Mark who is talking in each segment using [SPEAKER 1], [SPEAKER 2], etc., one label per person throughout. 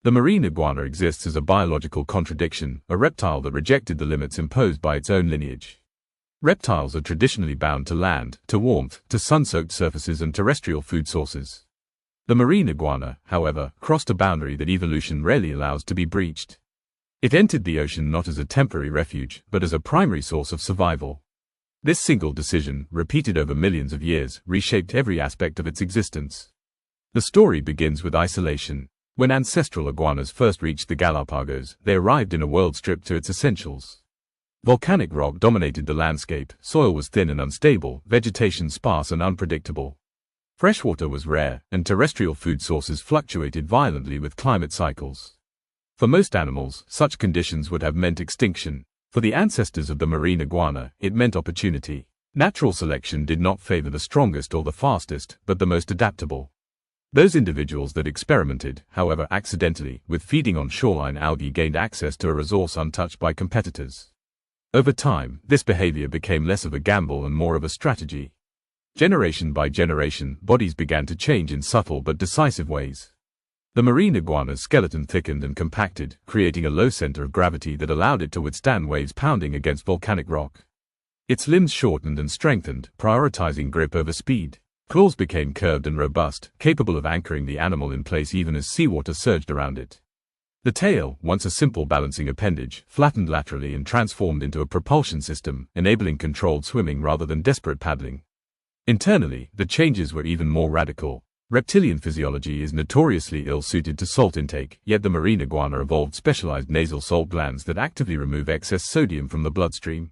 [SPEAKER 1] The marine iguana exists as a biological contradiction, a reptile that rejected the limits imposed by its own lineage. Reptiles are traditionally bound to land, to warmth, to sun-soaked surfaces and terrestrial food sources. The marine iguana, however, crossed a boundary that evolution rarely allows to be breached. It entered the ocean not as a temporary refuge, but as a primary source of survival. This single decision, repeated over millions of years, reshaped every aspect of its existence. The story begins with isolation. When ancestral iguanas first reached the Galapagos, they arrived in a world stripped to its essentials. Volcanic rock dominated the landscape, soil was thin and unstable, vegetation sparse and unpredictable. Freshwater was rare, and terrestrial food sources fluctuated violently with climate cycles. For most animals, such conditions would have meant extinction. For the ancestors of the marine iguana, it meant opportunity. Natural selection did not favor the strongest or the fastest, but the most adaptable. Those individuals that experimented, however accidentally, with feeding on shoreline algae gained access to a resource untouched by competitors. Over time, this behavior became less of a gamble and more of a strategy. Generation by generation, bodies began to change in subtle but decisive ways. The marine iguana's skeleton thickened and compacted, creating a low center of gravity that allowed it to withstand waves pounding against volcanic rock. Its limbs shortened and strengthened, prioritizing grip over speed. Claws became curved and robust, capable of anchoring the animal in place even as seawater surged around it. The tail, once a simple balancing appendage, flattened laterally and transformed into a propulsion system, enabling controlled swimming rather than desperate paddling. Internally, the changes were even more radical. Reptilian physiology is notoriously ill-suited to salt intake, yet the marine iguana evolved specialized nasal salt glands that actively remove excess sodium from the bloodstream.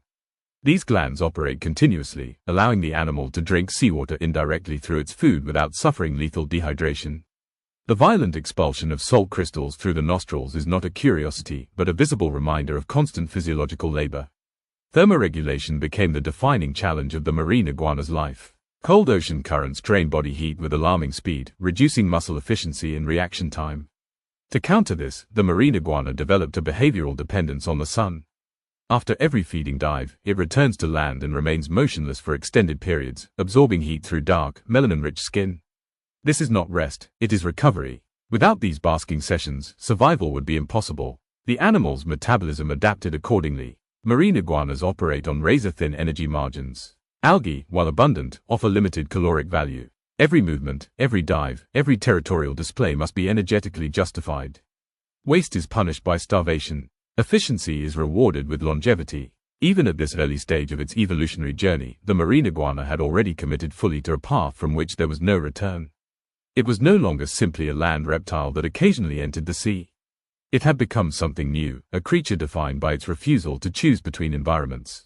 [SPEAKER 1] These glands operate continuously, allowing the animal to drink seawater indirectly through its food without suffering lethal dehydration. The violent expulsion of salt crystals through the nostrils is not a curiosity, but a visible reminder of constant physiological labor. Thermoregulation became the defining challenge of the marine iguana's life. Cold ocean currents drain body heat with alarming speed, reducing muscle efficiency and reaction time. To counter this, the marine iguana developed a behavioral dependence on the sun. After every feeding dive, it returns to land and remains motionless for extended periods, absorbing heat through dark, melanin-rich skin. This is not rest, it is recovery. Without these basking sessions, survival would be impossible. The animal's metabolism adapted accordingly. Marine iguanas operate on razor-thin energy margins. Algae, while abundant, offer limited caloric value. Every movement, every dive, every territorial display must be energetically justified. Waste is punished by starvation. Efficiency is rewarded with longevity. Even at this early stage of its evolutionary journey, the marine iguana had already committed fully to a path from which there was no return. It was no longer simply a land reptile that occasionally entered the sea. It had become something new, a creature defined by its refusal to choose between environments.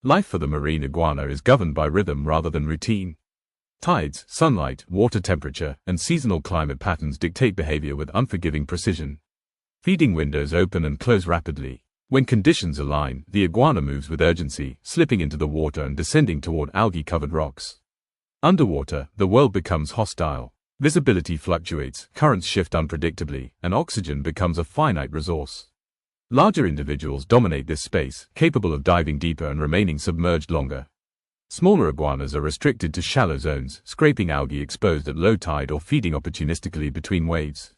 [SPEAKER 1] Life for the marine iguana is governed by rhythm rather than routine. Tides, sunlight, water temperature, and seasonal climate patterns dictate behavior with unforgiving precision. Feeding windows open and close rapidly. When conditions align, the iguana moves with urgency, slipping into the water and descending toward algae-covered rocks. Underwater, the world becomes hostile. Visibility fluctuates, currents shift unpredictably, and oxygen becomes a finite resource. Larger individuals dominate this space, capable of diving deeper and remaining submerged longer. Smaller iguanas are restricted to shallow zones, scraping algae exposed at low tide or feeding opportunistically between waves.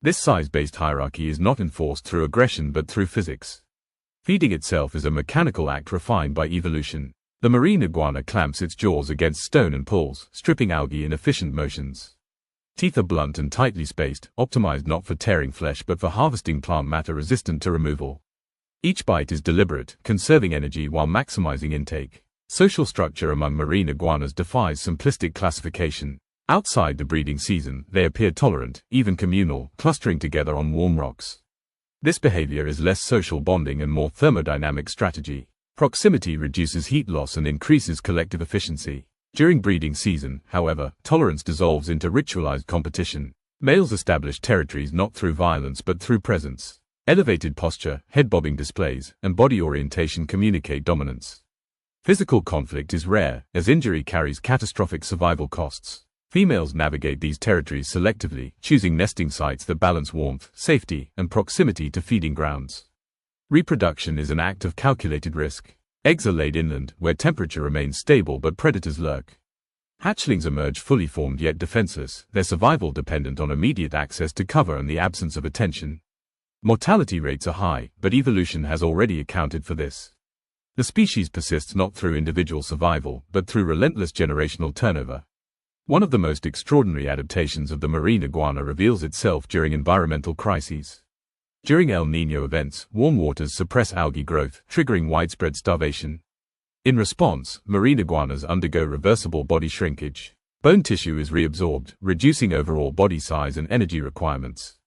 [SPEAKER 1] This size-based hierarchy is not enforced through aggression but through physics. Feeding itself is a mechanical act refined by evolution. The marine iguana clamps its jaws against stone and pulls, stripping algae in efficient motions. Teeth are blunt and tightly spaced, optimized not for tearing flesh but for harvesting plant matter resistant to removal. Each bite is deliberate, conserving energy while maximizing intake. Social structure among marine iguanas defies simplistic classification. Outside the breeding season, they appear tolerant, even communal, clustering together on warm rocks. This behavior is less social bonding and more thermodynamic strategy. Proximity reduces heat loss and increases collective efficiency. During breeding season, however, tolerance dissolves into ritualized competition. Males establish territories not through violence but through presence. Elevated posture, head-bobbing displays, and body orientation communicate dominance. Physical conflict is rare, as injury carries catastrophic survival costs. Females navigate these territories selectively, choosing nesting sites that balance warmth, safety, and proximity to feeding grounds. Reproduction is an act of calculated risk. Eggs are laid inland, where temperature remains stable but predators lurk. Hatchlings emerge fully formed yet defenseless, their survival dependent on immediate access to cover and the absence of attention. Mortality rates are high, but evolution has already accounted for this. The species persists not through individual survival, but through relentless generational turnover. One of the most extraordinary adaptations of the marine iguana reveals itself during environmental crises. During El Niño events, warm waters suppress algae growth, triggering widespread starvation. In response, marine iguanas undergo reversible body shrinkage. Bone tissue is reabsorbed, reducing overall body size and energy requirements.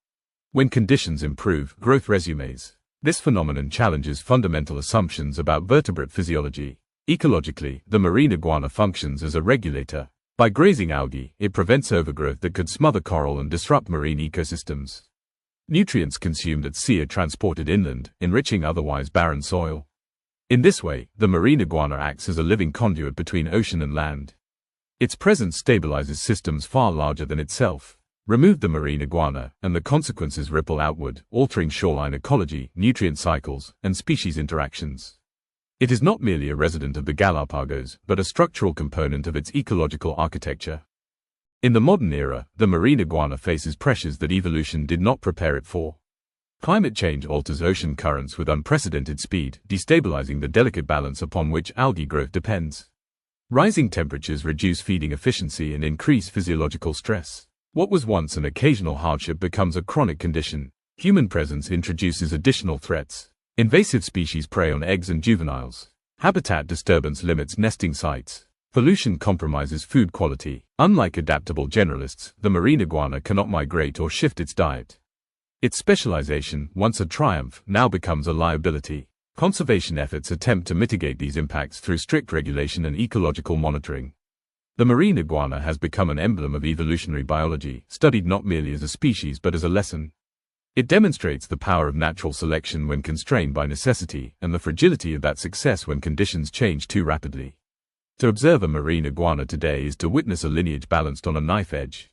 [SPEAKER 1] When conditions improve, growth resumes. This phenomenon challenges fundamental assumptions about vertebrate physiology. Ecologically, the marine iguana functions as a regulator. By grazing algae, it prevents overgrowth that could smother coral and disrupt marine ecosystems. Nutrients consumed at sea are transported inland, enriching otherwise barren soil. In this way, the marine iguana acts as a living conduit between ocean and land. Its presence stabilizes systems far larger than itself. Remove the marine iguana, and the consequences ripple outward, altering shoreline ecology, nutrient cycles, and species interactions. It is not merely a resident of the Galapagos, but a structural component of its ecological architecture. In the modern era, the marine iguana faces pressures that evolution did not prepare it for. Climate change alters ocean currents with unprecedented speed, destabilizing the delicate balance upon which algae growth depends. Rising temperatures reduce feeding efficiency and increase physiological stress. What was once an occasional hardship becomes a chronic condition. Human presence introduces additional threats. Invasive species prey on eggs and juveniles. Habitat disturbance limits nesting sites. Pollution compromises food quality. Unlike adaptable generalists, the marine iguana cannot migrate or shift its diet. Its specialization, once a triumph, now becomes a liability. Conservation efforts attempt to mitigate these impacts through strict regulation and ecological monitoring. The marine iguana has become an emblem of evolutionary biology, studied not merely as a species but as a lesson. It demonstrates the power of natural selection when constrained by necessity, and the fragility of that success when conditions change too rapidly. To observe a marine iguana today is to witness a lineage balanced on a knife edge.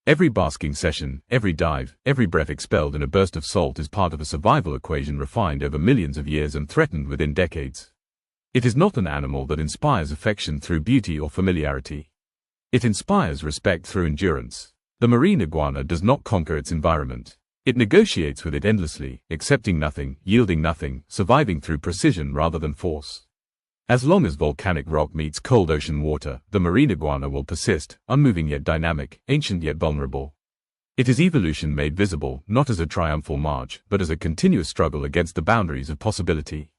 [SPEAKER 1] Every basking session, every dive, every breath expelled in a burst of salt is part of a survival equation refined over millions of years and threatened within decades. It is not an animal that inspires affection through beauty or familiarity. It inspires respect through endurance. The marine iguana does not conquer its environment. It negotiates with it endlessly, accepting nothing, yielding nothing, surviving through precision rather than force. As long as volcanic rock meets cold ocean water, the marine iguana will persist, unmoving yet dynamic, ancient yet vulnerable. It is evolution made visible, not as a triumphal march, but as a continuous struggle against the boundaries of possibility.